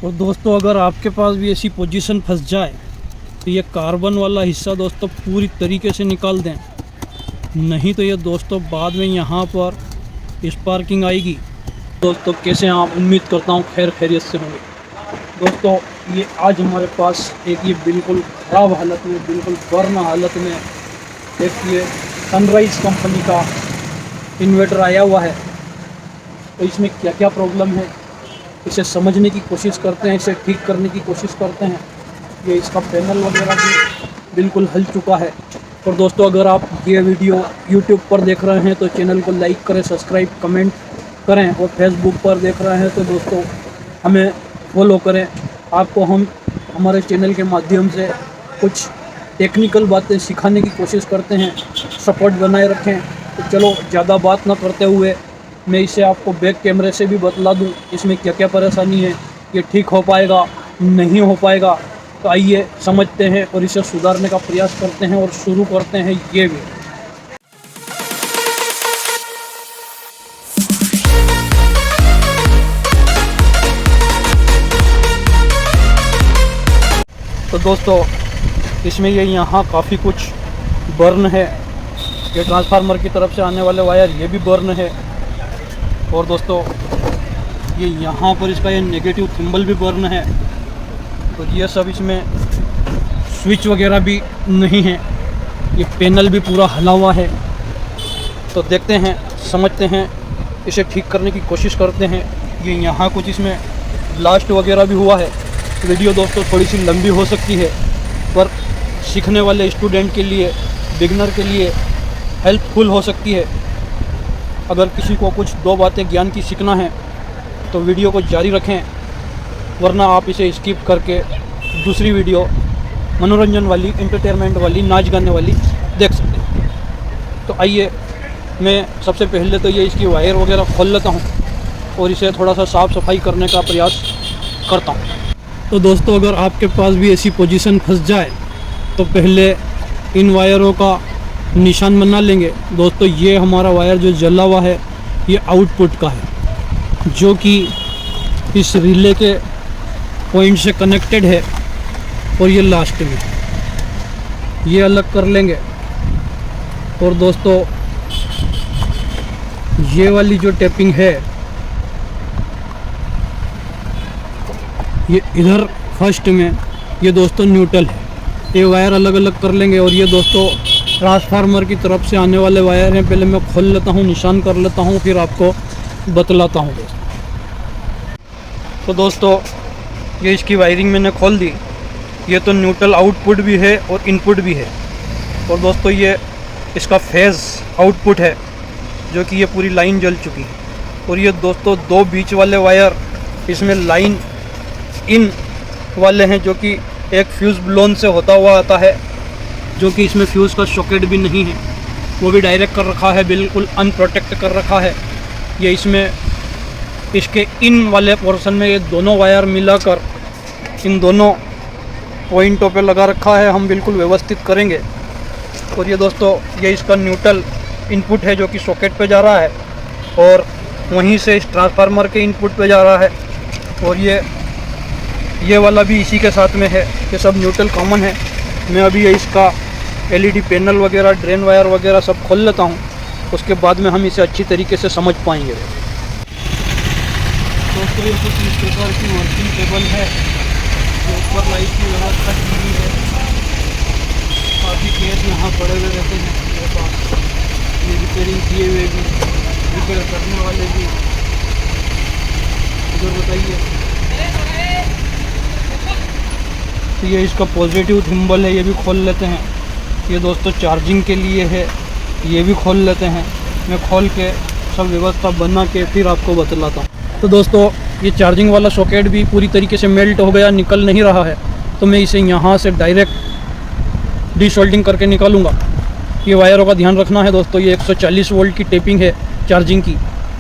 और दोस्तों अगर आपके पास भी ऐसी पोजीशन फंस जाए तो ये कार्बन वाला हिस्सा दोस्तों पूरी तरीके से निकाल दें, नहीं तो ये दोस्तों बाद में यहाँ पर स्पार्किंग आएगी। दोस्तों कैसे हैं आप? उम्मीद करता हूँ खैर खैरियत से होंगे। दोस्तों ये आज हमारे पास एक ये बिल्कुल ख़राब हालत में, बिल्कुल बर्न हालत में एक ये सनराइज़ कंपनी का इन्वर्टर आया हुआ है। तो इसमें क्या क्या प्रॉब्लम है इसे समझने की कोशिश करते हैं, इसे ठीक करने की कोशिश करते हैं। ये इसका पैनल वगैरह भी बिल्कुल हिल चुका है। और दोस्तों अगर आप ये वीडियो YouTube पर देख रहे हैं तो चैनल को लाइक करें, सब्सक्राइब, कमेंट करें, और फेसबुक पर देख रहे हैं तो दोस्तों हमें फॉलो करें। आपको हम हमारे चैनल के माध्यम से कुछ टेक्निकल बातें सिखाने की कोशिश करते हैं, सपोर्ट बनाए रखें। तो चलो ज़्यादा बात ना करते हुए मैं इसे आपको बैक कैमरे से भी बतला दूं इसमें क्या क्या परेशानी है, ये ठीक हो पाएगा नहीं हो पाएगा। तो आइए समझते हैं और इसे सुधारने का प्रयास करते हैं और शुरू करते हैं ये भी। तो दोस्तों इसमें ये यहाँ काफ़ी कुछ बर्न है। ये ट्रांसफार्मर की तरफ से आने वाले वायर ये भी बर्न है। और दोस्तों ये यहाँ पर इसका ये नेगेटिव थिम्बल भी बर्न है। तो ये सब इसमें स्विच वगैरह भी नहीं है, ये पैनल भी पूरा हला हुआ है। तो देखते हैं, समझते हैं, इसे ठीक करने की कोशिश करते हैं। ये यहाँ कुछ इसमें ब्लास्ट वगैरह भी हुआ है। वीडियो दोस्तों थोड़ी सी लंबी हो सकती है पर सीखने वाले स्टूडेंट के लिए, बिगनर के लिए हेल्पफुल हो सकती है। अगर किसी को कुछ दो बातें ज्ञान की सीखना है तो वीडियो को जारी रखें, वरना आप इसे स्किप करके दूसरी वीडियो मनोरंजन वाली, एंटरटेनमेंट वाली, नाच गाने वाली देख सकते हैं। तो आइए मैं सबसे पहले तो ये इसकी वायर वगैरह खोल लेता हूँ और इसे थोड़ा सा साफ़ सफाई करने का प्रयास करता हूँ। तो दोस्तों अगर आपके पास भी ऐसी पोजीशन फंस जाए तो पहले इन वायरों का निशान बना लेंगे। दोस्तों ये हमारा वायर जो जला हुआ है ये आउटपुट का है, जो कि इस रिले के पॉइंट से कनेक्टेड है। और ये लास्ट में ये अलग कर लेंगे। और दोस्तों ये वाली जो टेपिंग है ये इधर फर्स्ट में ये दोस्तों न्यूट्रल है, ये वायर अलग अलग कर लेंगे। और ये दोस्तों ट्रांसफार्मर की तरफ से आने वाले वायर हैं। पहले मैं खोल लेता हूँ, निशान कर लेता हूँ, फिर आपको बतलाता हूँ दोस्तों। तो दोस्तों ये इसकी वायरिंग मैंने खोल दी। ये तो न्यूट्रल आउटपुट भी है और इनपुट भी है। और दोस्तों ये इसका फेज़ आउटपुट है, जो कि ये पूरी लाइन जल चुकी है। और ये दोस्तों दो बीच वाले वायर इसमें लाइन इन वाले हैं, जो कि एक फ्यूज़ ब्लोन से होता हुआ आता है, जो कि इसमें फ्यूज़ का सॉकेट भी नहीं है, वो भी डायरेक्ट कर रखा है, बिल्कुल अनप्रोटेक्ट कर रखा है। ये इसमें इसके इन वाले पोर्शन में ये दोनों वायर मिलाकर इन दोनों पॉइंटों पे लगा रखा है, हम बिल्कुल व्यवस्थित करेंगे। और ये दोस्तों ये इसका न्यूट्रल इनपुट है, जो कि सॉकेट पे जा रहा है, और वहीं से इस ट्रांसफार्मर के इनपुट पे जा रहा है। और ये वाला भी इसी के साथ में है, ये सब न्यूट्रल कॉमन है। मैं अभी ये इसका LED पैनल वगैरह, ड्रेन वायर वगैरह सब खोल लेता हूँ, उसके बाद में हम इसे अच्छी तरीके से समझ पाएंगे। दोस्तों ये कुछ इस प्रकार की वर्किंग टेबल है, जो ऊपर लाइट की व्यवस्था की हुई है। काफ़ी केस यहाँ पड़े हुए रहते हैं मेरे पास, ये रिपेयरिंग किए हुए भी, रिपेयर करने वाले भी। इधर बताइए। तो ये इसका पॉजिटिव थिम्बल है, ये भी खोल लेते हैं। ये दोस्तों चार्जिंग के लिए है, ये भी खोल लेते हैं। मैं खोल के सब व्यवस्था बना के फिर आपको बतलाता हूँ। तो दोस्तों ये चार्जिंग वाला सॉकेट भी पूरी तरीके से मेल्ट हो गया, निकल नहीं रहा है। तो मैं इसे यहाँ से डायरेक्ट डीसोल्डिंग करके निकालूँगा। ये वायरों का ध्यान रखना है दोस्तों, ये 140 वोल्ट की टेपिंग है चार्जिंग की,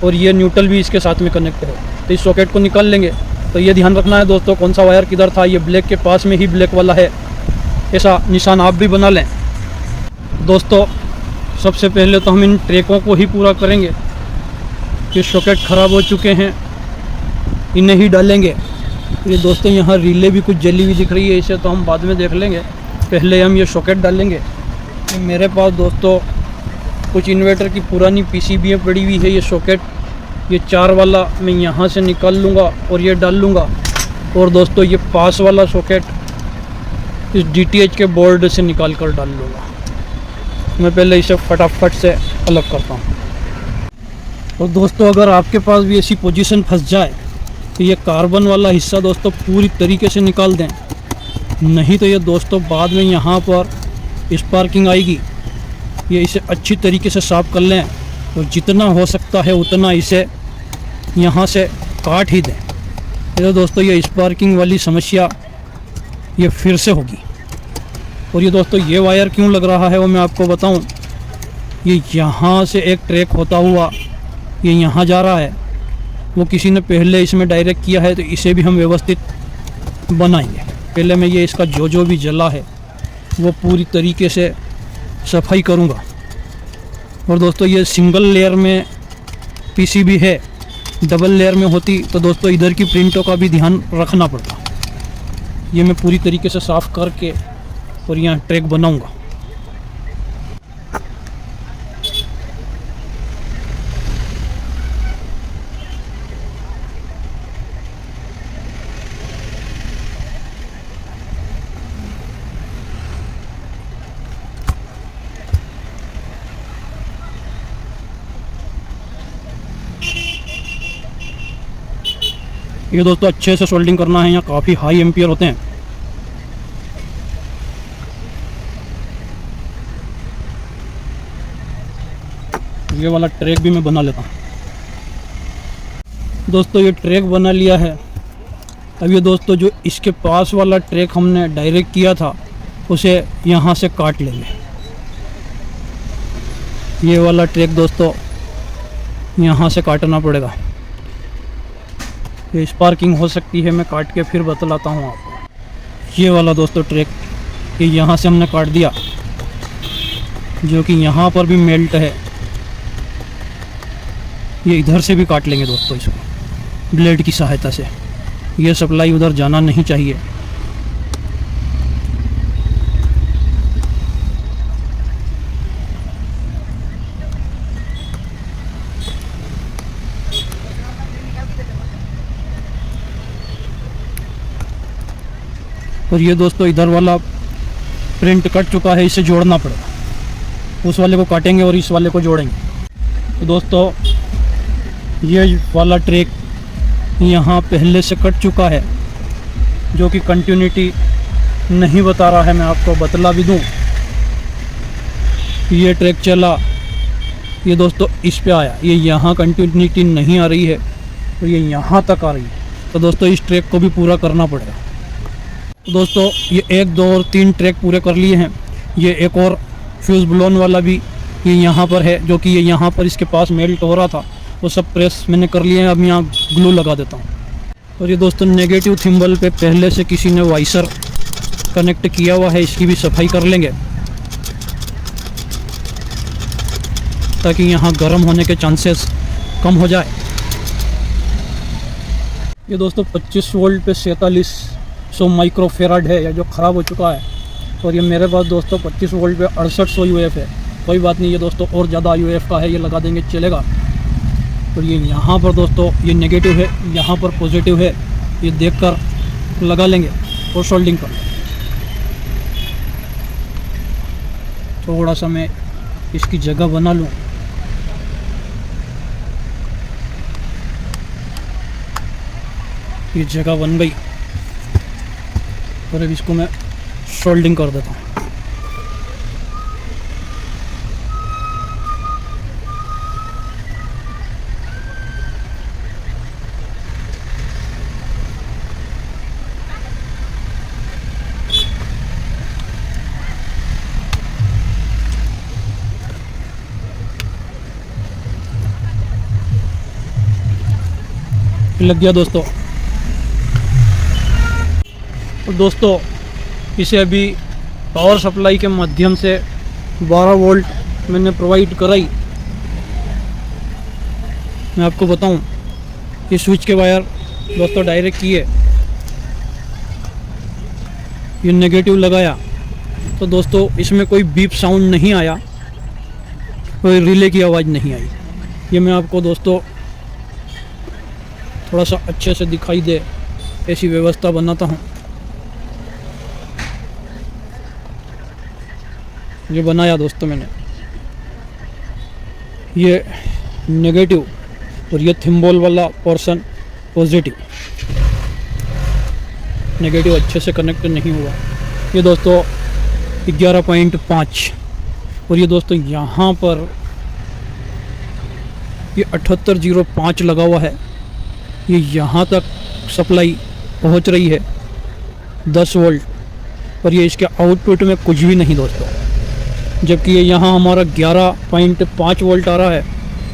और ये न्यूट्रल भी इसके साथ में कनेक्ट है। तो इस सॉकेट को निकाल लेंगे। तो ये ध्यान रखना है दोस्तों कौन सा वायर किधर था। ये ब्लैक के पास में ही ब्लैक वाला है, ऐसा निशान आप भी बना लें। दोस्तों सबसे पहले तो हम इन ट्रैकों को ही पूरा करेंगे। ये सॉकेट ख़राब हो चुके हैं, इन्हें ही डालेंगे। ये दोस्तों यहाँ रिले भी कुछ जली हुई दिख रही है, इसे तो हम बाद में देख लेंगे, पहले हम ये सॉकेट डालेंगे। तो मेरे पास दोस्तों कुछ इन्वर्टर की पुरानी पीसीबी पड़ी हुई है। ये सॉकेट, ये 4 वाला मैं यहाँ से निकाल लूँगा और ये डाल लूँगा। और दोस्तों ये पास वाला सॉकेट इस DTH के बोर्ड से निकाल कर डाल लूँगा। मैं पहले इसे फटाफट से अलग करता हूँ। और दोस्तों अगर आपके पास भी ऐसी पोजीशन फंस जाए तो ये कार्बन वाला हिस्सा दोस्तों पूरी तरीके से निकाल दें, नहीं तो ये दोस्तों बाद में यहाँ पर स्पार्किंग आएगी। ये इसे अच्छी तरीके से साफ़ कर लें और जितना हो सकता है उतना इसे यहाँ से काट ही दें। तो दोस्तों ये स्पार्किंग वाली समस्या ये फिर से होगी। और ये दोस्तों ये वायर क्यों लग रहा है वो मैं आपको बताऊं। ये यहाँ से एक ट्रैक होता हुआ ये यहाँ जा रहा है, वो किसी ने पहले इसमें डायरेक्ट किया है, तो इसे भी हम व्यवस्थित बनाएंगे। पहले मैं ये इसका जो भी जला है वो पूरी तरीके से सफाई करूँगा। और दोस्तों ये सिंगल लेयर में पीसीबी है, डबल लेयर में होती तो दोस्तों इधर की प्रिंटों का भी ध्यान रखना पड़ता। ये मैं पूरी तरीके से साफ़ करके और यहाँ ट्रैक बनाऊँगा। ये दोस्तों अच्छे से सोल्डिंग करना है, यहाँ काफ़ी हाई एम्पियर होते हैं। ये वाला ट्रैक भी मैं बना लेता हूँ। दोस्तों ये ट्रैक बना लिया है। अब ये दोस्तों जो इसके पास वाला ट्रैक हमने डायरेक्ट किया था उसे यहाँ से काट लेंगे। ये वाला ट्रैक दोस्तों यहाँ से काटना पड़ेगा। ये स्पार्किंग हो सकती है, मैं काट के फिर बतलाता हूँ आपको। ये वाला दोस्तों ट्रैक ये यहाँ से हमने काट दिया, जो कि यहाँ पर भी मेल्ट है। ये इधर से भी काट लेंगे दोस्तों इसको ब्लेड की सहायता से। ये सप्लाई उधर जाना नहीं चाहिए। और ये दोस्तों इधर वाला प्रिंट कट चुका है, इसे जोड़ना पड़ेगा। उस वाले को काटेंगे और इस वाले को जोड़ेंगे। तो दोस्तों ये वाला ट्रैक यहाँ पहले से कट चुका है, जो कि कंटिन्यूटी नहीं बता रहा है। मैं आपको बतला भी दूँ, ये ट्रैक चला, ये दोस्तों इस पे आया, ये यहाँ कंटिन्यूटी नहीं आ रही है तो ये यहाँ तक आ रही है। तो दोस्तों इस ट्रैक को भी पूरा करना पड़ेगा। तो दोस्तों ये 1, 2 और 3 ट्रैक पूरे कर लिए हैं। ये एक और फ्यूज़ ब्लोन वाला भी ये यहाँ पर है, जो कि ये यहाँ पर इसके पास मेल्ट हो रहा था, वो सब प्रेस मैंने कर लिए हैं। अब यहाँ ग्लू लगा देता हूँ। और ये दोस्तों नेगेटिव थिम्बल पे पहले से किसी ने वाइसर कनेक्ट किया हुआ है, इसकी भी सफाई कर लेंगे ताकि यहाँ गर्म होने के चांसेस कम हो जाए। ये दोस्तों 25 वोल्ट पे 4700 माइक्रोफेराड है, या जो ख़राब हो चुका है। और ये मेरे पास दोस्तों 25 वोल्ट पे 6800 UF है। कोई बात नहीं, ये दोस्तों और ज़्यादा UF का है, ये लगा देंगे चलेगा। और ये यहाँ पर दोस्तों ये नेगेटिव है, यहाँ पर पॉजिटिव है, ये देखकर लगा लेंगे और सोल्डिंग कर लेंगे। थोड़ा सा मैं इसकी जगह बना लूँ। ये जगह बन गई और अब इसको मैं सोल्डिंग कर देता हूँ। लग गया दोस्तों। तो दोस्तों इसे अभी पावर सप्लाई के माध्यम से 12 वोल्ट मैंने प्रोवाइड कराई। मैं आपको बताऊं, ये स्विच के वायर दोस्तों डायरेक्ट किए ये नेगेटिव लगाया तो दोस्तों इसमें कोई बीप साउंड नहीं आया, कोई रिले की आवाज़ नहीं आई। ये मैं आपको दोस्तों थोड़ा सा अच्छे से दिखाई दे ऐसी व्यवस्था बनाता हूँ। ये बनाया दोस्तों मैंने, ये नेगेटिव और ये थिम्बल वाला पोर्शन पॉजिटिव। नेगेटिव अच्छे से कनेक्ट नहीं हुआ। ये दोस्तों 11.5 और ये दोस्तों यहाँ पर ये 7805 लगा हुआ है। ये यहाँ तक सप्लाई पहुँच रही है 10 वोल्ट, पर ये इसके आउटपुट में कुछ भी नहीं दोस्तों। जबकि ये यहाँ हमारा 11.5 वोल्ट आ रहा है,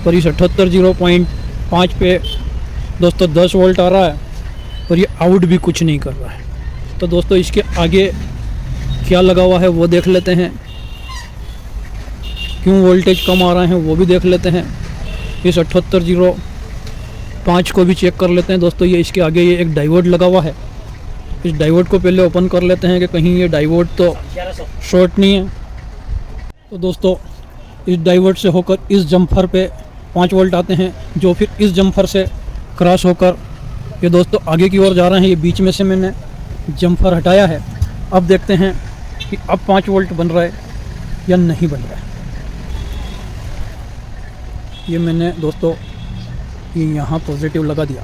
पर इस 7805 पे दोस्तों 10 वोल्ट आ रहा है, और ये आउट भी कुछ नहीं कर रहा है। तो दोस्तों इसके आगे क्या लगा हुआ है वो देख लेते हैं, क्यों वोल्टेज कम आ रहे हैं वो भी देख लेते हैं। इस 7805 को भी चेक कर लेते हैं दोस्तों। ये इसके आगे ये एक डायोड लगा हुआ है, इस डायोड को पहले ओपन कर लेते हैं कि कहीं ये डायोड तो शॉर्ट नहीं है। तो दोस्तों इस डायोड से होकर इस जम्फर पे 5 वोल्ट आते हैं, जो फिर इस जम्फर से क्रॉस होकर ये दोस्तों आगे की ओर जा रहे हैं। ये बीच में से मैंने जम्फर हटाया है। अब देखते हैं कि अब 5 वोल्ट बन रहा है या नहीं बन रहा है। ये मैंने दोस्तों ये यहाँ पॉजिटिव लगा दिया,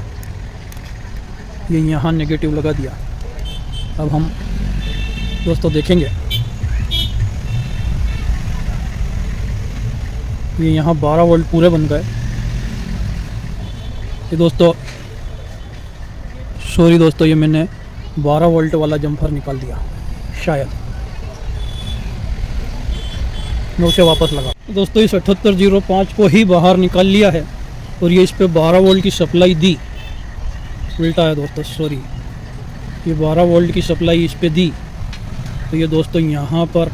ये यहाँ नेगेटिव लगा दिया। अब हम दोस्तों देखेंगे, ये यहाँ 12 वोल्ट पूरे बन गए। ये दोस्तों सॉरी दोस्तों, ये मैंने 12 वोल्ट वाला जम्फर निकाल दिया, शायद मैं उसे वापस लगा। दोस्तों इस 7805 को ही बाहर निकाल लिया है और ये इस पे 12 वोल्ट की सप्लाई दी, उल्टा है दोस्तों सॉरी, ये 12 वोल्ट की सप्लाई इस पे दी। तो ये दोस्तों यहाँ पर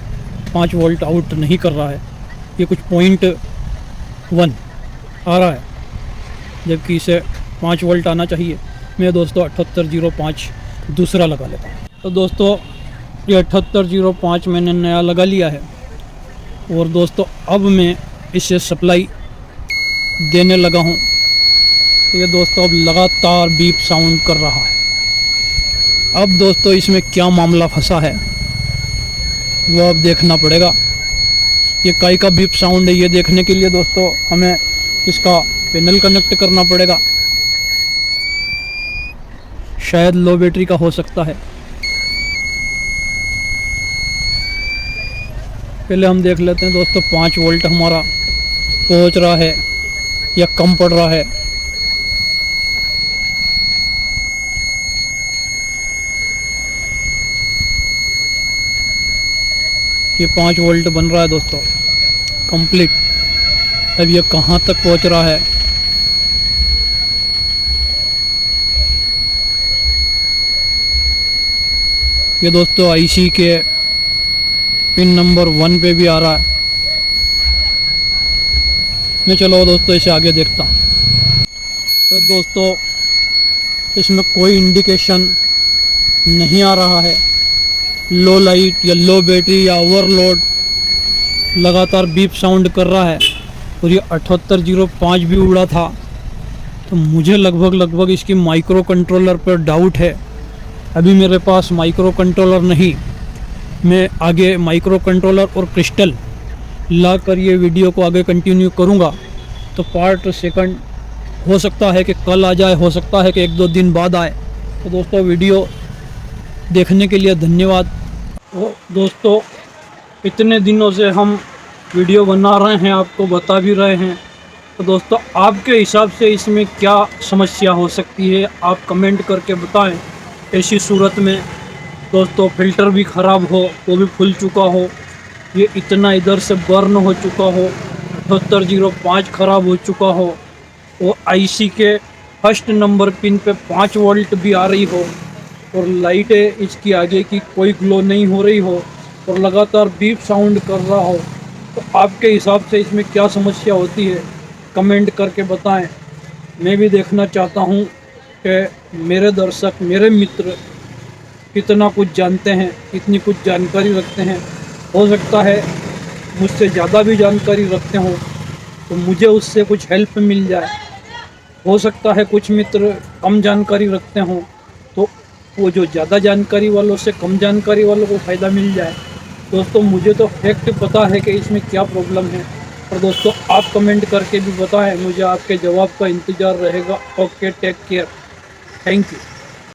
5 वोल्ट आउट नहीं कर रहा है, ये कुछ 0.1 आ रहा है, जबकि इसे 5 वोल्ट आना चाहिए। मैं दोस्तों 7805 दूसरा लगा लेता हूँ। तो दोस्तों ये 7805 मैंने नया लगा लिया है और दोस्तों अब मैं इसे सप्लाई देने लगा हूँ। तो ये दोस्तों अब लगातार बीप साउंड कर रहा है। अब दोस्तों इसमें क्या मामला फंसा है वो अब देखना पड़ेगा। ये काई का बीप साउंड है, ये देखने के लिए दोस्तों हमें इसका पैनल कनेक्ट करना पड़ेगा। शायद लो बैटरी का हो सकता है। पहले हम देख लेते हैं दोस्तों 5 वोल्ट हमारा पहुंच रहा है या कम पड़ रहा है। ये 5 वोल्ट बन रहा है दोस्तों कंप्लीट। अब ये कहाँ तक पहुंच रहा है, ये दोस्तों आईसी के पिन नंबर 1 पे भी आ रहा है। मैं चलो दोस्तों इसे आगे देखता हूँ। तो दोस्तों इसमें कोई इंडिकेशन नहीं आ रहा है, लो लाइट या लो बैटरी या ओवरलोड, लगातार बीप साउंड कर रहा है। और ये 7805 भी उड़ा था, तो मुझे लगभग इसकी माइक्रो कंट्रोलर पर डाउट है। अभी मेरे पास माइक्रो कंट्रोलर नहीं, मैं आगे माइक्रो कंट्रोलर और क्रिस्टल ला कर ये वीडियो को आगे कंटिन्यू करूँगा। तो पार्ट सेकंड हो सकता है कि कल आ जाए, हो सकता है कि 1-2 दिन बाद आए। तो दोस्तों वीडियो देखने के लिए धन्यवाद। तो दोस्तों इतने दिनों से हम वीडियो बना रहे हैं, आपको बता भी रहे हैं। तो दोस्तों आपके हिसाब से इसमें क्या समस्या हो सकती है आप कमेंट करके बताएं। ऐसी सूरत में दोस्तों फ़िल्टर भी ख़राब हो, वो भी फूल चुका हो, ये इतना इधर से बर्न हो चुका हो, 7805 ख़राब हो चुका हो, वो आईसी के फर्स्ट नंबर पिन पे 5 वोल्ट भी आ रही हो, और लाइटें इसकी आगे की कोई ग्लो नहीं हो रही हो, और लगातार बीप साउंड कर रहा हो। तो आपके हिसाब से इसमें क्या समस्या होती है कमेंट करके बताएं। मैं भी देखना चाहता हूं कि मेरे दर्शक, मेरे मित्र कितना कुछ जानते हैं, कितनी कुछ जानकारी रखते हैं। हो सकता है मुझसे ज़्यादा भी जानकारी रखते हो तो मुझे उससे कुछ हेल्प मिल जाए। हो सकता है कुछ मित्र कम जानकारी रखते हों तो वो जो ज़्यादा जानकारी वालों से कम जानकारी वालों को फ़ायदा मिल जाए। दोस्तों मुझे तो फैक्ट पता है कि इसमें क्या प्रॉब्लम है, और दोस्तों आप कमेंट करके भी बताएं, मुझे आपके जवाब का इंतज़ार रहेगा। Okay, take care, thank you.